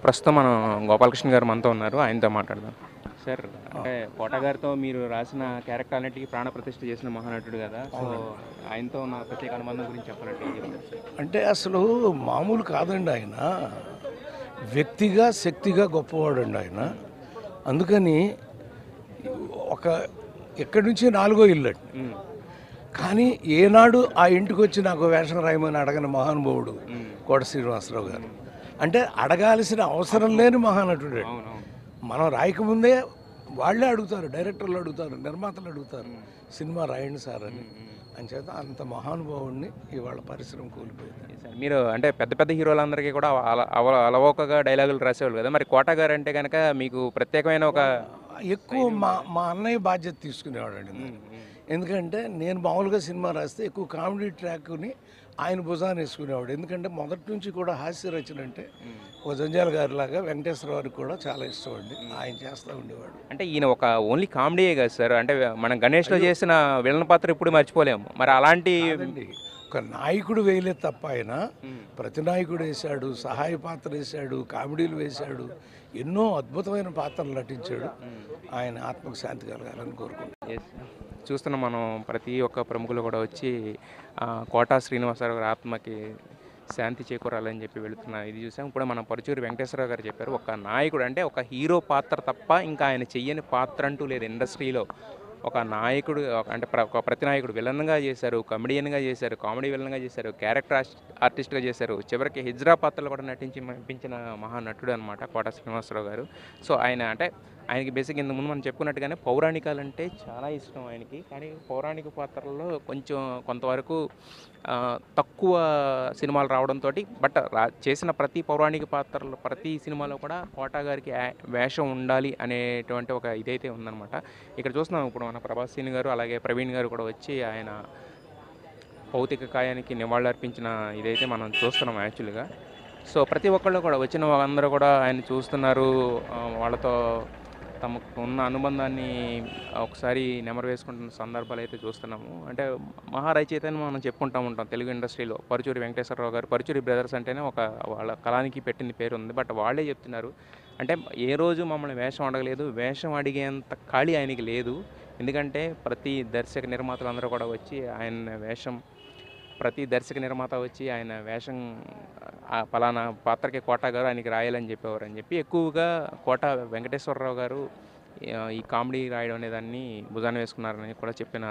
ప్రస్తుతం మనం గోపాలకృష్ణ గారు మనతో ఉన్నారు. ఆయనతో మాట్లాడదాం. సార్, అంటే కోట గారితో మీరు రాసిన క్యారెక్టర్ అన్నిటికీ ప్రాణప్రతిష్ఠ చేసిన మహానటుడు కదా! సో, ఆయనతో ఉన్న ప్రత్యేక అనుబంధం గురించి చెప్పాలంటే ఏం చెప్తారు సార్? అంటే అసలు మామూలు కాదండి ఆయన. వ్యక్తిగా, శక్తిగా గొప్పవాడండి ఆయన. అందుకని ఒక ఇక్కడి నుంచి నాలుగో ఇల్లండి. కానీ ఏనాడు ఆ ఇంటికి వచ్చి నాకు వేషం రాయమని అడగని మహానుభావుడు కోట శ్రీనివాసరావు గారు. అంటే అడగాల్సిన అవసరం లేని మహానటుడు. అవునవును. మనం రాయకముందే వాళ్ళే అడుగుతారు, డైరెక్టర్లు అడుగుతారు, నిర్మాతలు అడుగుతారు, సినిమా రాయండి సార్ అని. అంచేత అంత మహానుభావుడిని ఇవాళ పరిశ్రమ కోల్పోయింది. సార్, మీరు అంటే పెద్ద పెద్ద హీరోలందరికీ కూడా అలవోకగా డైలాగులు రాసేవాళ్ళు కదా! మరి కోట గారు అంటే కనుక మీకు ప్రత్యేకమైన ఒక ఎక్కువ మా అన్నయ్య బాధ్యత తీసుకునేవాడండి దాన్ని. ఎందుకంటే నేను మామూలుగా సినిమా రాస్తే ఎక్కువ కామెడీ ట్రాక్ని ఆయన భుజాన్ని వేసుకునేవాడు. ఎందుకంటే మొదటి నుంచి కూడా హాస్య రచన అంటే ఓ జంజాల గారిలాగా వెంకటేశ్వర వారికి కూడా చాలా ఇష్టం అండి. ఆయన చేస్తూ ఉండేవాడు. అంటే ఈయన ఒక ఓన్లీ కామెడీయే కదా సార్. అంటే మనం గణేష్లో చేసిన విలన్ పాత్ర ఇప్పుడు మర్చిపోలేము. మరి అలాంటి కాదండి, ఒక నాయకుడు వేయలేదు తప్ప ఆయన ప్రతి నాయకుడు వేశాడు, సహాయ పాత్ర వేశాడు, కామెడీలు వేశాడు, ఎన్నో అద్భుతమైన పాత్రలు నటించాడు. ఆయన ఆత్మకు శాంతి కలగాలని కోరుకుంటున్నాను. చూస్తున్నాం మనం ప్రతి ఒక్క ప్రముఖులు కూడా వచ్చి కోటా శ్రీనివాసరావు గారి ఆత్మకి శాంతి చేకూరాలని చెప్పి వెళుతున్న ఇది చూసాం. ఇప్పుడు మనం పరుచూరి వెంకటేశ్వరరావు గారు చెప్పారు, ఒక నాయకుడు అంటే ఒక హీరో పాత్ర తప్ప ఇంకా ఆయన చెయ్యని పాత్ర అంటూ లేదు ఇండస్ట్రీలో. ఒక నాయకుడు అంటే ఒక ప్రతి నాయకుడు విలన్గా చేశారు, కమెడియన్గా చేశారు, కామెడీ విలన్గా చేశారు, క్యారెక్టర్ ఆర్టిస్ట్గా చేశారు, చివరికి హిజ్రా పాత్రలు కూడా నటించిన మహానటుడు అనమాట కోట శ్రీనివాసరావు గారు. సో ఆయన అంటే ఆయనకి బేసిక్ ఇంతకు ముందు మనం చెప్పుకున్నట్టుగానే పౌరాణికాలంటే చాలా ఇష్టం ఆయనకి. కానీ పౌరాణిక పాత్రల్లో కొంతవరకు తక్కువ సినిమాలు రావడంతో బట్ చేసిన ప్రతి పౌరాణిక పాత్రలు ప్రతి సినిమాలో కూడా కోట గారికి వేషం ఉండాలి అనేటువంటి ఒక ఇదైతే ఉందన్నమాట. ఇక్కడ చూస్తున్నాం ఇప్పుడు మన ప్రభాస్ సీన్ గారు అలాగే ప్రవీణ్ గారు కూడా వచ్చి ఆయన భౌతిక కాయానికి నివాళులర్పించిన ఇదైతే మనం చూస్తున్నాం యాక్చువల్గా. సో ప్రతి ఒక్కళ్ళు కూడా వచ్చిన వాళ్ళందరూ కూడా ఆయన చూస్తున్నారు, వాళ్ళతో తమకు ఉన్న అనుబంధాన్ని ఒకసారి నెమరు వేసుకుంటున్న సందర్భాలు అయితే చూస్తున్నాము. అంటే మహారచయిత అని మనం చెప్పుకుంటూ ఉంటాం తెలుగు ఇండస్ట్రీలో. పరుచూరి వెంకటేశ్వరరావు గారు, పరుచూరి బ్రదర్స్ అంటేనే ఒక వాళ్ళ కళానికి పెట్టింది పేరు ఉంది. బట్ వాళ్ళే చెప్తున్నారు, అంటే ఏ రోజు మమ్మల్ని వేషం అడగలేదు, వేషం అడిగేంత ఖాళీ ఆయనకి లేదు. ఎందుకంటే ప్రతి దర్శక నిర్మాతలు అందరూ కూడా వచ్చి ప్రతి దర్శక నిర్మాత వచ్చి ఆయన వేషం పలానా పాత్రకి కోట గారు ఆయనకి రాయాలని చెప్పేవారు అని చెప్పి ఎక్కువగా కోట వెంకటేశ్వరరావు గారు ఈ కామెడీ రాయడం అనేదాన్ని భుజాన వేసుకున్నారని కూడా చెప్పిన